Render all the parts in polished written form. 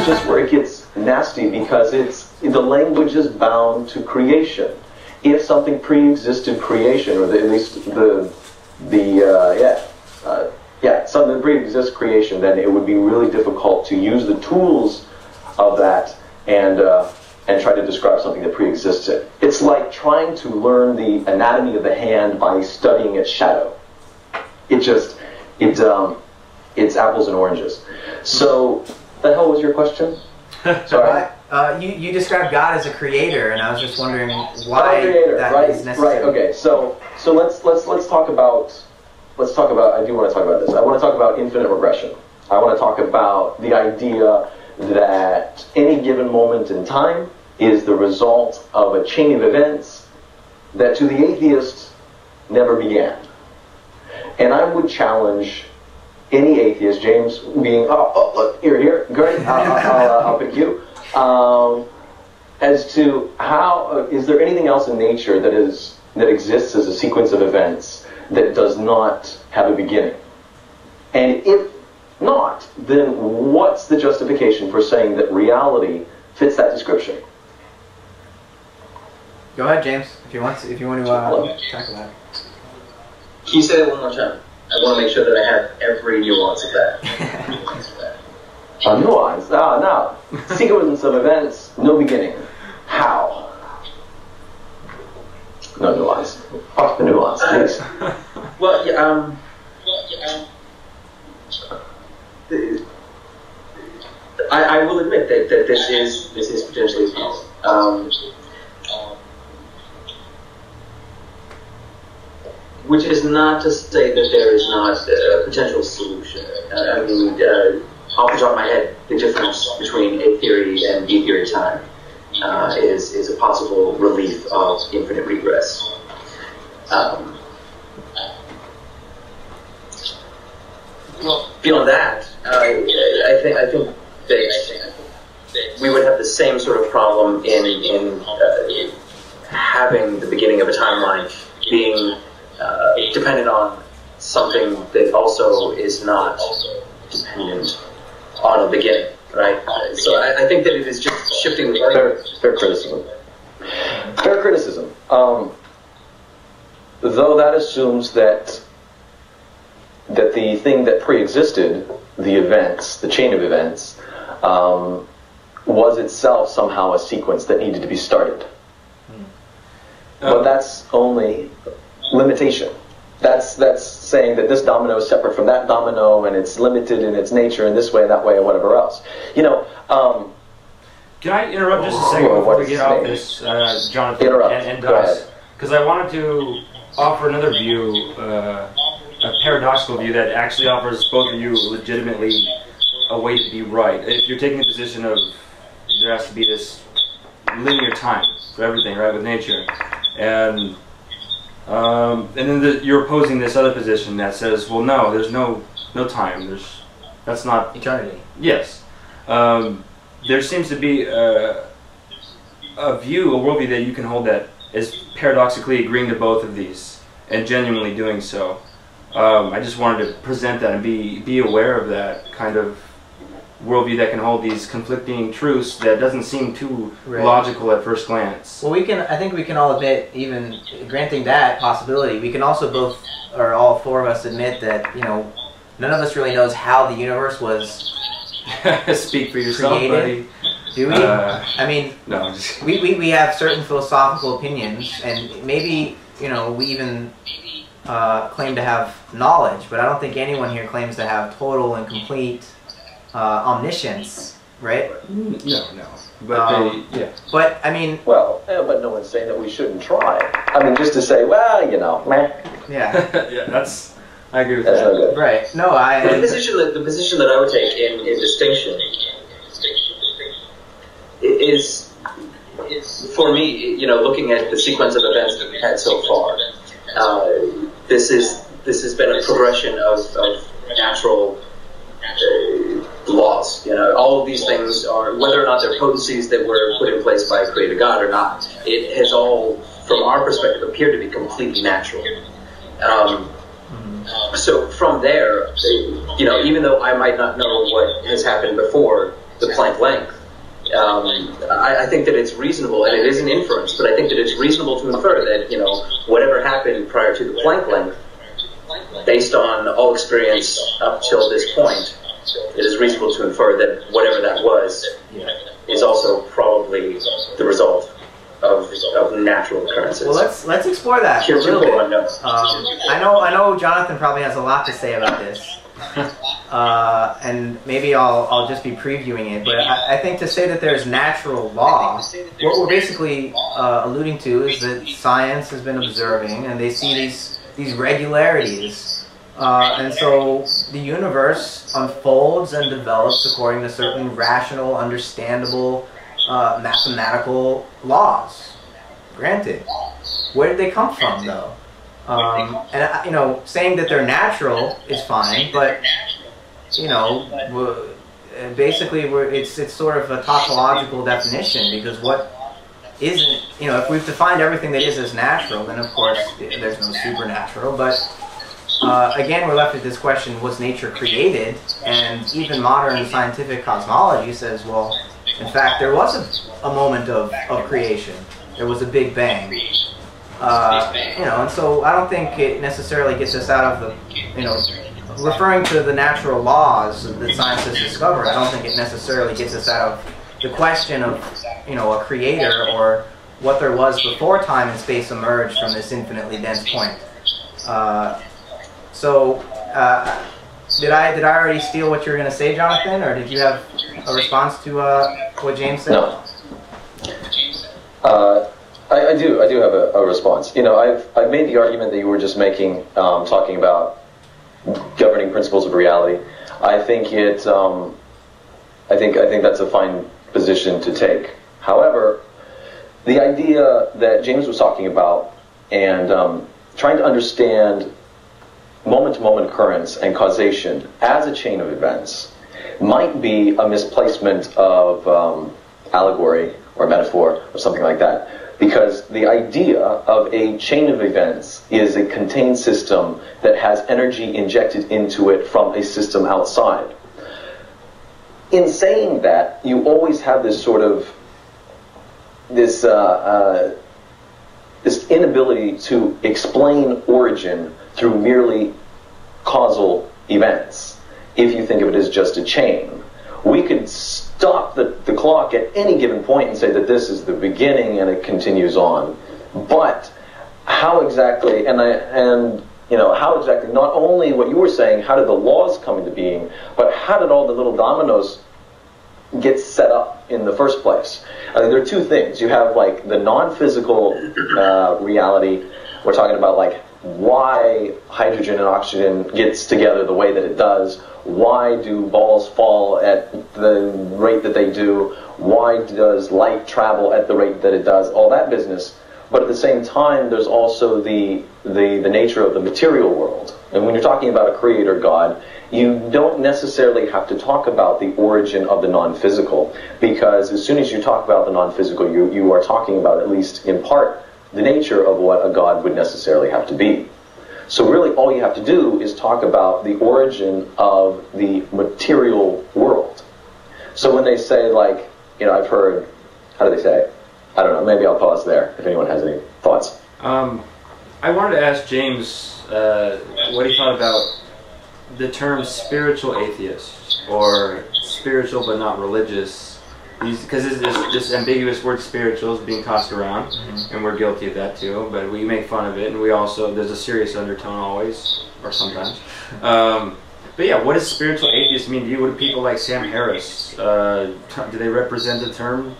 is just where it gets nasty, because the language is bound to creation. If something pre-existed creation, or at least something pre-exists creation, then it would be really difficult to use the tools of that and try to describe something that pre-exists it. It's like trying to learn the anatomy of the hand by studying its shadow. It's apples and oranges. So, the hell was your question? Sorry. You described God as a creator, and I was just wondering why that is necessary. Right. Okay. So let's talk about. I do want to talk about this. I want to talk about infinite regression. I want to talk about the idea that any given moment in time is the result of a chain of events that to the atheist never began. And I would challenge any atheist, James being, look, here, great, I'll pick you, as to how, is there anything else in nature that exists as a sequence of events that does not have a beginning? And if not, then what's the justification for saying that reality fits that description? Go ahead, James, if you want to tackle that. Can you say that one more time? I want to make sure that I have every nuance of that. A nuance? No. Sequence of events, no beginning. How? No nuance. Fuck the nuance, please. I will admit that this is potentially a problem. Which is not to say that there is not a potential solution. I mean, off the top of my head, the difference between A theory and B theory time is a possible relief of infinite regress. Beyond that, I think that we would have the same sort of problem in having the beginning of a timeline being dependent on something that also is not dependent on a beginning, right? So I think that it is just shifting the fair criticism. Fair criticism. Though that assumes that the thing that pre-existed, the events, the chain of events, was itself somehow a sequence that needed to be started. But that's only limitation. That's saying that this domino is separate from that domino, and it's limited in its nature in this way, that way, or whatever else. Can I interrupt just a second before we get off this, Jonathan? And Doss? Because I wanted to offer another view, a paradoxical view that actually offers both of you legitimately a way to be right. If you're taking the position of there has to be this linear time for everything, right, with nature, and then you're opposing this other position that says, well, no, there's no time. That's not eternity. Yes, there seems to be a worldview that you can hold that is paradoxically agreeing to both of these and genuinely doing so. I just wanted to present that and be aware of that kind of worldview that can hold these conflicting truths that doesn't seem too logical at first glance. Well, I think we can all admit, even granting that possibility, we can also all four of us admit that, none of us really knows how the universe was Speak for yourself, created. buddy. Do we? I mean, no. we have certain philosophical opinions, and maybe, we even claim to have knowledge, but I don't think anyone here claims to have total and complete omniscience, right? No. But yeah. But I mean, but no one's saying that we shouldn't try. I mean, just to say, meh. Yeah. Yeah, I agree with that's that. not good. Right. No, the position that I would take in distinction is for me, looking at the sequence of events that we've had so far. This has been a progression of natural laws. All of these things are, whether or not they're potencies that were put in place by a creator God or not, it has all, from our perspective, appeared to be completely natural. So from there, even though I might not know what has happened before, the Planck length, I think that it's reasonable, and it is an inference, but I think that it's reasonable to infer that, you know, whatever happened prior to the Planck length, based on all experience up till this point, it is reasonable to infer that whatever that was is also probably the result of natural occurrences. Well, let's explore that a little bit. I know Jonathan probably has a lot to say about this. And maybe I'll just be previewing it, but I think to say that there's natural law, what we're basically alluding to is that science has been observing, and they see these regularities, and so the universe unfolds and develops according to certain rational, understandable, mathematical laws. Granted, where did they come from, though? And you know, saying that they're natural is fine, but you know, basically, it's sort of a tautological definition, because what isn't, you know, if we've defined everything that is as natural, then of course there's no supernatural. But again, we're left with this question: was nature created? And even modern scientific cosmology says, well, in fact, there was a moment of creation. There was a Big Bang. You know, and so I don't think it necessarily gets us out of the, you know, referring to the natural laws that science has discovered, I don't think it necessarily gets us out of the question of, you know, a creator or what there was before time and space emerged from this infinitely dense point. Did I already steal what you were going to say, Jonathan, or did you have a response to what James said? No. I do have a response. You know, I've made the argument that you were just making, talking about governing principles of reality. I think that's a fine position to take. However, the idea that James was talking about and trying to understand moment-to-moment occurrence and causation as a chain of events might be a misplacement of allegory or metaphor or something like that. Because the idea of a chain of events is a contained system that has energy injected into it from a system outside. In saying that, you always have this sort of this inability to explain origin through merely causal events. If you think of it as just a chain, we could stop the clock at any given point and say that this is the beginning and it continues on. But how exactly, how exactly, not only what you were saying, how did the laws come into being, but how did all the little dominoes get set up in the first place? I mean, there are two things. You have like the non-physical reality. We're talking about like why hydrogen and oxygen gets together the way that it does. Why do balls fall at the rate that they do? Why does light travel at the rate that it does? All that business. But at the same time, there's also the nature of the material world. And when you're talking about a creator God, you don't necessarily have to talk about the origin of the non-physical, because as soon as you talk about the non-physical, you are talking about, at least in part, the nature of what a God would necessarily have to be. So really all you have to do is talk about the origin of the material world. So when they say, like, you know, I've heard, how do they say it? I don't know, maybe I'll pause there if anyone has any thoughts. I wanted to ask James what he thought about the term spiritual atheist, or spiritual but not religious, because this ambiguous word spiritual is being tossed around, and we're guilty of that too, but we make fun of it, and we also, there's a serious undertone always, or sometimes. But yeah, what does spiritual atheist mean to you? What do people like Sam Harris, do they represent the term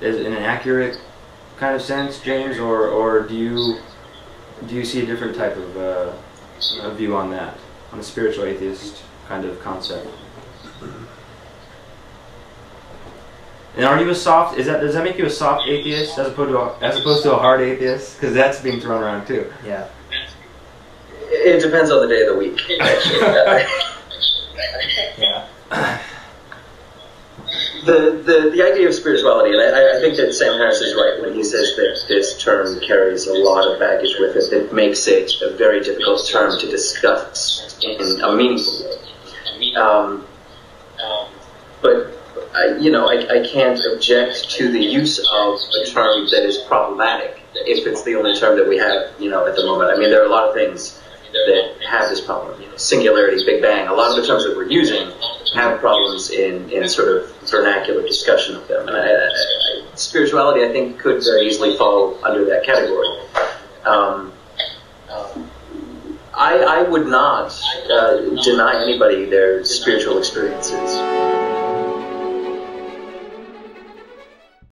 in an accurate kind of sense, James, or do you see a different type of view on that, on the spiritual atheist kind of concept? And are you a soft? Does that make you a soft atheist as opposed to a hard atheist? Because that's being thrown around too. Yeah. It depends on the day of the week, actually. Yeah. The idea of spirituality, and I think that Sam Harris is right when he says that this term carries a lot of baggage with it that makes it a very difficult term to discuss in a meaningful way. But I can't object to the use of a term that is problematic if it's the only term that we have, at the moment. I mean, there are a lot of things that have this problem. Singularity, Big Bang. A lot of the terms that we're using have problems in sort of vernacular discussion of them. And spirituality, I think, could very easily fall under that category. I would not deny anybody their spiritual experiences.